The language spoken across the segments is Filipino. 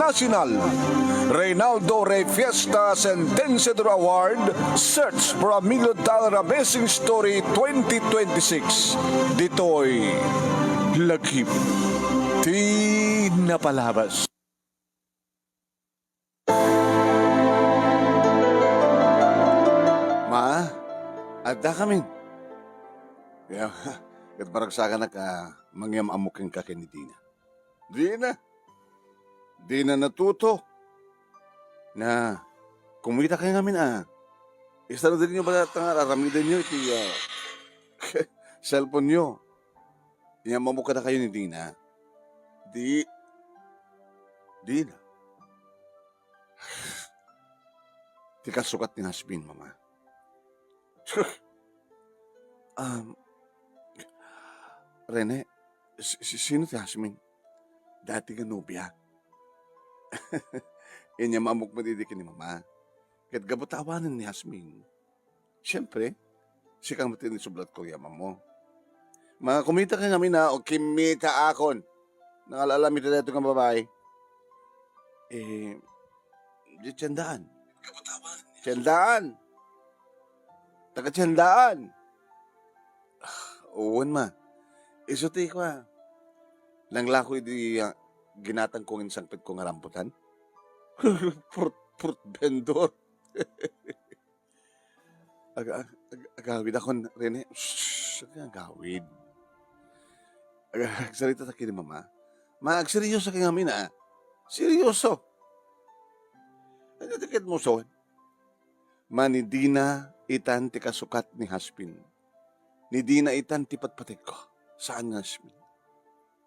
International. Reynaldo Rey Fiesta Sentenciador Award, Search for a $1 Million Amazing Story 2026. Dito'y lagip di napalabas. Ma, adda kami. Kaya, kat baragsakan na ka, mangyam amuking ka kay ni Dina. Di na natuto. Na, kumita kayo ngamin Isa na din nyo ba nga, aramidan nyo iti cellphone nyo. Inyamamuka na kayo ni Dina. Di na. Di ka sukat ni Hasbin, mama. Rene, sino si Hasmin? Dati ka nubya. Inya mamuk madidikin ni mama. Kahit gabutawanan ni Hasmin. Siyempre, sikang matindi sublat ko yaman mo. Mga kumita ka namin o kimita akon. Nangalalami na dito ng babae. Di tiyandaan. Tiyandaan. Taga-tiyandaan. Uwan ma. Isuti ko Langlako di ginatang kong insangpit kong aramputan. Fruit vendor. Agawid ako, Rene. Shhh, agawid. Agsalita sa kini mama. Agseryoso ka ngamin Seryoso. Ano tikit mo so? Manidina itan ti kasukat ni Haspin. Ni Dina itan ti patpatik ko. Saan nga Hasmin?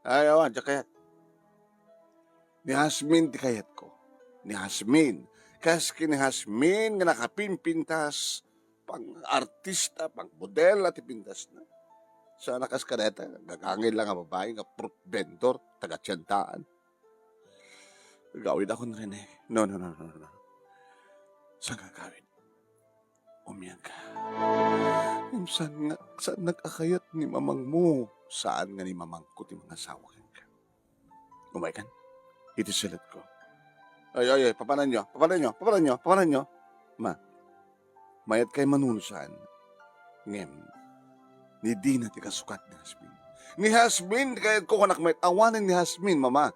Ayaw, kayat. Ni Hasmin ti kayat ko. Ni Hasmin. Kaski ni Hasmin nga nakapimpintas pang artista, pang model at ipintas na. Sana kas kaneta, gagangin lang ang babae nga fruit vendor, taga-tiyandaan. Gawin ako na rin No. Saan gagawin? Umiyan ka. Saan nag-akayat ni mamang mo? Saan nga ni mamang ko ti mga asawa ka? Umay kan? Iti silat ko. Ay, papanan nyo. Ma, mayat kay manunusan. Ngem, ni Dina ti kasukat ni Hasmin. Ni Hasmin, kaya ko kanak may awanan ni Hasmin, mama.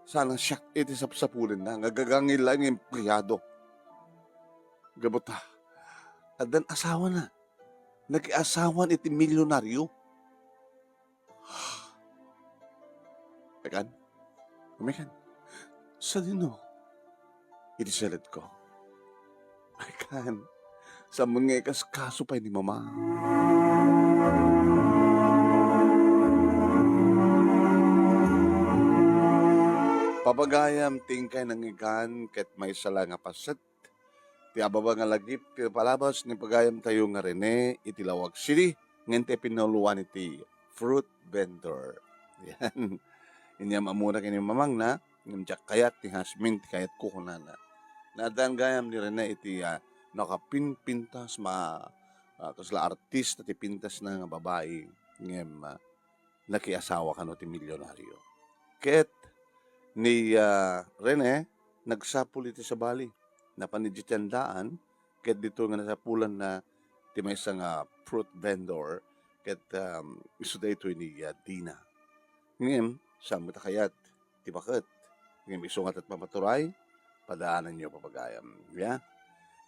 Sana siya iti sapulin na, ngagagangil lang yung priyado. Gabuta. Adan asawa na. Nag-asawan iti milyonaryo. Akan? Umikan? Sa dino? Iti salat ko. Akan? Sa mga kaso pa ni mama. Papagayam tingkay ng ikan ket may sala nga paset. Ti ababa nga lagip ti palabas ni pagayam tayo nga Rene iti Lawag City ngente pinuluan iti fruit vendor. Yan. Inyam amuna kini mamang na ngimjak kayat ti Hasmin ti kayat kukunana. Nadan gayam ni Rene iti nakapinpintas kasla artista ti pintas na nga babae ngem nakiasawa kano ti milyonaryo. Ket ni Rene nagsapul iti sa Bali. Napanidjitandaan, ket dito nga nasapulan na ti may isang fruit vendor, ket iso da ito ni Dina. Ngayon, saan kayat, ti bakit? Ngayon, isungat at mamaturay, padaanan nyo papagayam. Yeah?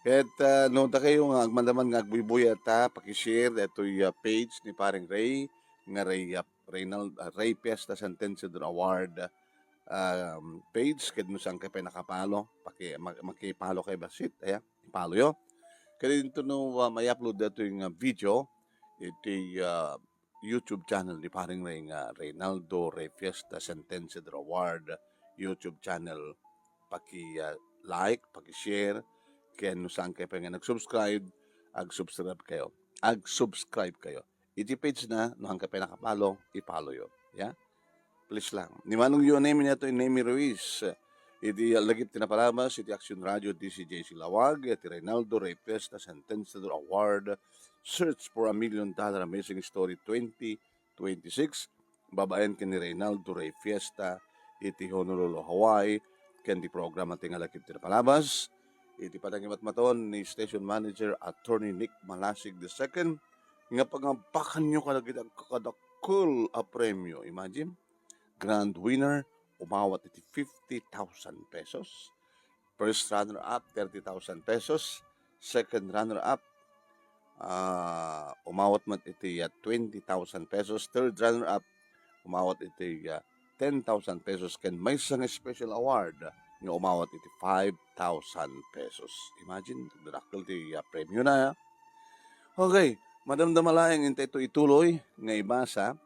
Ket noon ta kayo nga agmandaman nga agbuybuy at pakishare ito'y page ni Paring Ray, nga Ray Fiesta Sentenciador Award, page ket no sang kay nakapalo makipalo kay basit ipalo yo kaya dito no may upload dato yung video iti YouTube channel ni Paring Ray nga Reynaldo Rey Fiesta Sentenciador Award YouTube channel like paki-share kaya no sang kay nga nag-subscribe ag-subscribe kayo iti page na no hanggang kay nakapalo ipalo yo please lang. Ni manong yun name niya ito, Nemi Ruiz. Iti lagip tinapalabas, iti Action Radio, DCJC Lawag, iti Reynaldo Rey Fiesta Sentenciador Award, Search for a $1 Million Amazing Story 2026. Babayan ka ni Reynaldo Rey Fiesta, iti Honolulu, Hawaii, ken di programa tingalakit ti palabas, iti panangimat maton ni Station Manager Attorney Nick Malasig II, nga pangampakan nyo kalagit ang kakadakul a premyo. Imagine, grand winner, umawat iti 50,000 pesos. First runner-up, 30,000 pesos. Second runner-up, umawat man iti 20,000 pesos. Third runner-up, umawat iti 10,000 pesos. Ken may isang special award nga umawat iti 5,000 pesos. Imagine, dakil ti premyo na. Okay, madamdamalayang inte ito ituloy nga ibasa.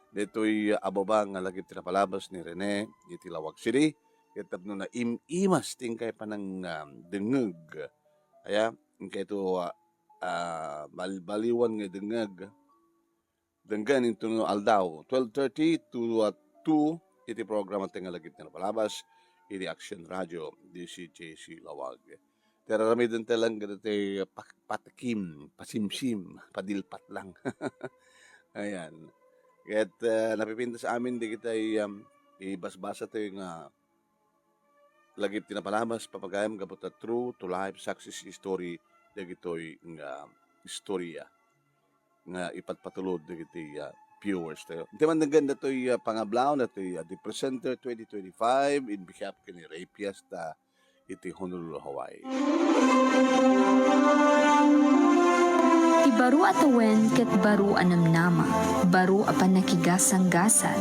Dito'y ababa nga lagi tinapalabas ni Rene iti Lawag City. Kitap no na imas tingkay pa ng dengeg. Kaya, kaya ito baliwan nga dengeg. Denggan ito no aldaw. 12:30 to 2 iti programa tinga lagi tinapalabas. Iti Action Radio, DCJC Lawag. Terarami din talang ganito patikim, pasimsim, padilpat lang. Ayan. At napipinta sa amin, di kita ibasbasa ito yung lagip tinapalabas, papagayam kaputa true to life success story, di gito'y nga istorya nga ipatpatulod di gito'y viewers tayo. Hindi man naganda ito'y pangablaw na ito'y The Presenter 2025 in behalf kini Ray Fiesta iti Honolulu, Hawaii. Ti baro atawen ket baro anamnama, baro apan nakigasang-gasat,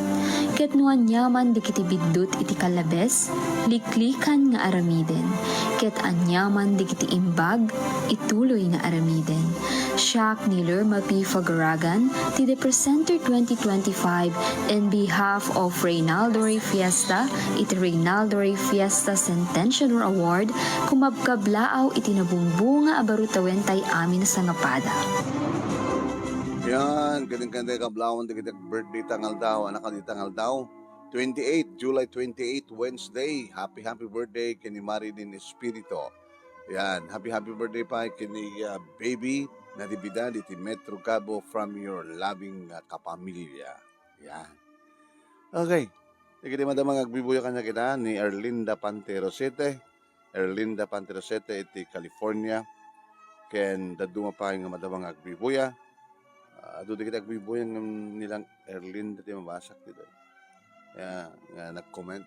ket nuan yaman di kiti biddut iti kalabes, liklikan nga aramiden, ket anyaman di kiti imbag, ituloy nga aramiden. Siak ni Lerma P. Fagaragan, ti The Presenter 2025 in behalf of Reynaldo Ray Fiesta, iti Reynaldo Ray Fiesta Centennial Award, kumabkablaaw iti nabungbunga abarutawen tay amin sa ngapada. Yan, galing-ganda kablawan di kita birthday tangal daw, anak ka di tangal daw. 28, July 28, Wednesday. Happy birthday kini Marilyn Espirito. Yan, happy birthday pa kini baby na dibida di Metro Cabo from your loving kapamilya. Yan. Okay. Sige di madamang agbibuya kanya kita ni Erlinda Panterosete. Erlinda Panterosete iti California. Ken daduma pa nga madamang agbibuya. Doon kita agbibuya nilang Erlinda ti mabasak dito. Nga nag-comment.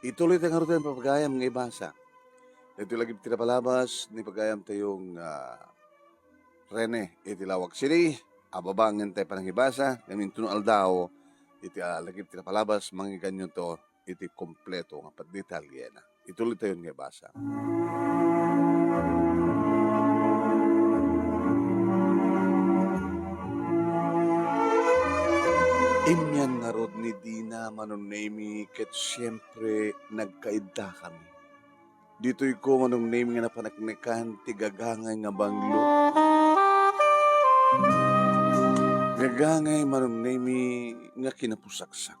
Ituloy tayo nga rin papagayam nga ibasa. Ito lagi tinapalabas ni pagayam tayong Rene iti Lawag City. Ababangan tayo panang ibasa. Ngamin tunal daw iti lagi tinapalabas. Mangiganyo to iti kompleto nga pagdetalye na. Ituloy tayo nga ibasa. Imyan nga rod ni Dina manunemi ket siyempre nagkaida kami. Dito'y ko manunemi nga napanaknekan ti gagangay nga banglo. Gagangay manunemi nga kinapusaksak.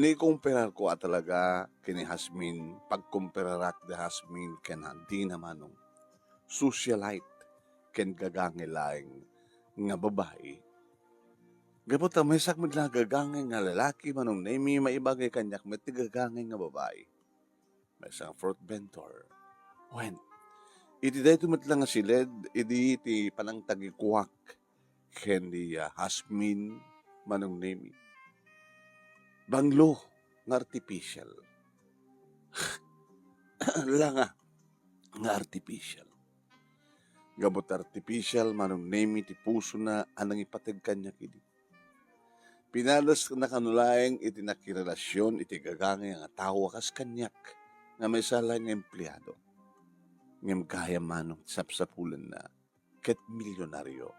Ni kumperar ko talaga kini Hasmin, pagkumperarak de Hasmin ken Dina manong socialite ken gagangay laing nga babae. Gabot may sakmid lang gagangay nga lalaki manong nemi maibagay kanyak may tigagangay nga babae. May isang fruit vendor. When, iti dahi tumatlang nga silid, iti panang tagikuwak kendi Hasmin manong nemi. Banglo nga artificial. Langa nga artificial. Gabot artificial manong nemi ti puso na anang ipatag kanyak idi. Pinalas na kanulaeng iti nakirelasyon iti gagangay nga tao kas kanyak nga may sala nga empleyado. Ngam kaya manong sapsapulan na ket milyonaryo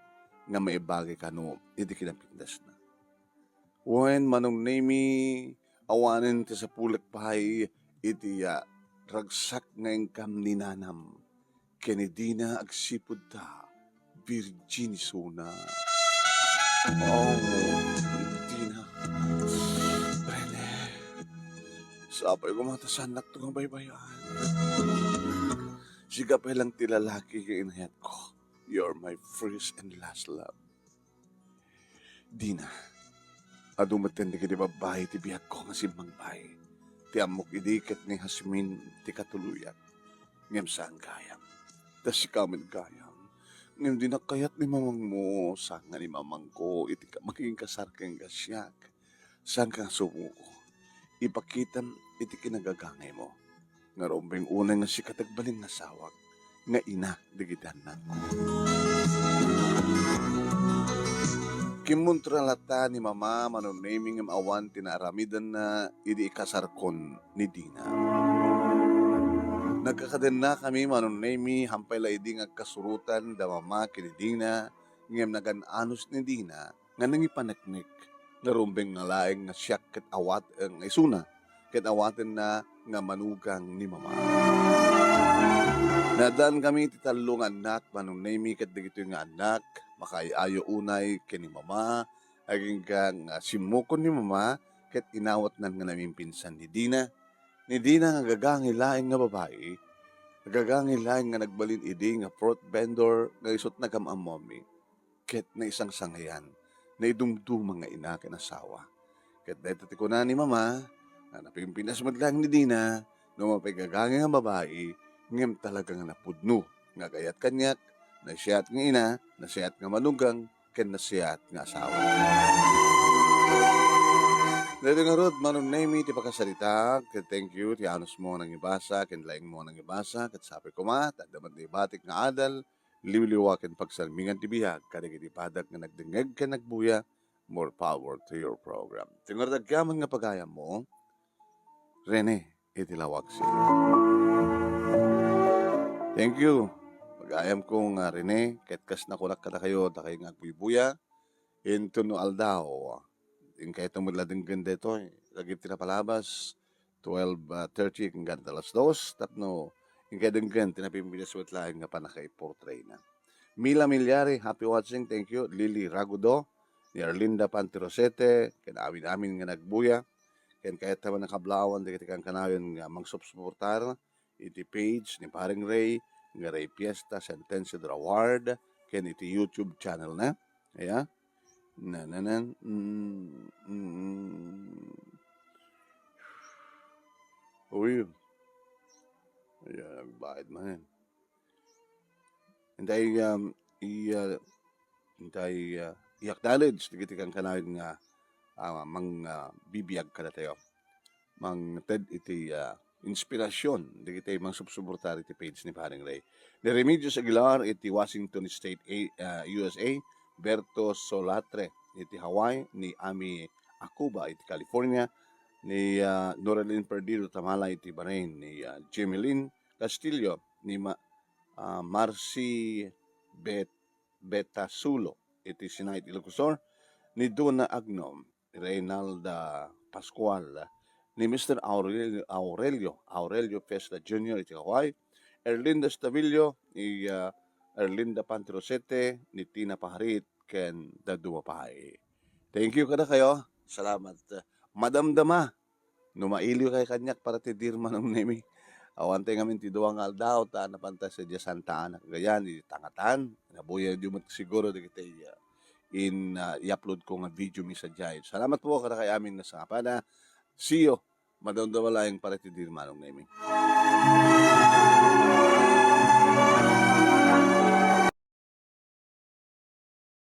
nga may bagay kano iti kinapindas na. When manong nemi awanin ti sa pulak pahay iti ragsak nga engkam ninanam kenedina agsipud ta virginisuna. Oh, Dina. Rene. Sabay ko matasanak ito ng baybayan. Sigapay lang ti lalaki ka inayat ko. You're my first and last love. Dina. Adumaten di ka di babae ti biyag ko nga simbang bahay. ti amok idikit ni Hasmin ti katuluyan. Ngem saan gayam. Tas si kamen gayam. Ngem di nakayat ni mamang mo. Saan nga ni mamang ko. Iti ka magiging kasarkeng gasyak. Saan ka sumuko. Ipakitam iti kinagagangay mo. Nga rombeng unay nga si katagbaling nasawag. Nga ina digitan na ko. Kimuntralata ni mama manunaming ang awan tinaramidan na idi ikasarkon ni Dina. Nagkakaden na kami manunami hampay la idi nga kasurutan da mama kini Dina ngem nagan-anos ni Dina nga nangipaneknek nga rumbeng nga laeng nga siyak ket awat ang isuna ket awaten na nga manugang ni mama. Nadan kami ti talong anak manunami ket dagito nga anak makaayo unay kini mama aging kang simukon ni mama ket inawat nan nga naming pinsan ni Dina. Ni Dina nga gagangi laing nga babae, gagangi laing nga nagbalin idi nga fruit vendor nga isot na kamamami ket na isang sangayan na idumdum nga ina ken asawa. Ket dayto ti kuna ni mama na napimpinas madlang ni Dina no mapigagangi nga babae ngem talaga nga napudno nga gayat kanyak nasiyat nga ina, nasiyat nga manugang, ken nasiyat nga asawa. Dito nga rod, manunay ti pagkasalita, ken thank you, ti anos mo nang ibasa, ken laing mo nang ibasa, ket sabi ko ma, tagdaman ti batik nga adal, liwliwa ken pagsalmingan ti bihag, kadigiti padag nga nagdingeg ken nagbuya, more power to your program. Tingur dagyaman nga pagayam mo, Rene, itilawag siya. Thank you. Pag-ayam kong Rene, ketkas na kunak ka na kayo, takay nga agbubuya, into no aldaw, yung kahit ang mudlading ganda ito, lagip tinapalabas, 12:30 kung ganda alas 2, tapno, yung kahit ang ganda, tinapimbilas wet lang nga pa nakay-portray na. Mila Milyari, happy watching, thank you. Lily Ragudo, ni Arlinda Pantirosete, amin nga nagbuya, ken kahit naman nakablawan, di kitikang kanayon nga magsubsuportar, iti page ni Paring Ray, nga Ray Fiesta Sentenced Award ken iti YouTube channel na aya uy aya nagbayad man intay i-acknowledge digiti kang kanayon nga mang bibiyag kada tayo mang ted iti inspirasyon di kita mang subsuportar iti page ni Paring Ray. Ni Remedios Aguilar iti Washington State, USA, Berto Solatre iti Hawaii, ni Ami Akuba iti California, ni Noralyn Perdido Tamala iti Bahrain, ni Jemeline Castillo, ni Marcy Betasulo iti Sinait Ilocosur, ni Donna Agnom, Reynalda Pascual, ni Mr. Aurelio Festa Jr. iti Hawaii, Erlinda Stavillo, ni Erlinda Pantirosete, ni Tina Paharit, ken Daduma Pahay. Thank you kada kayo. Salamat. Madamdama, numailyo kay kanyak para ti dirma ng nemi. Awante ngamin ti duwang aldaw, ta napanta sa Diyas Santa Ana. Gayan, di tangatan. Nabuya di mo siguro di kita i-upload ko nga video mi sa Jai. Salamat po kada kay amin na sa kapana. See you. Madamdama lang para ti dirma ng nemi.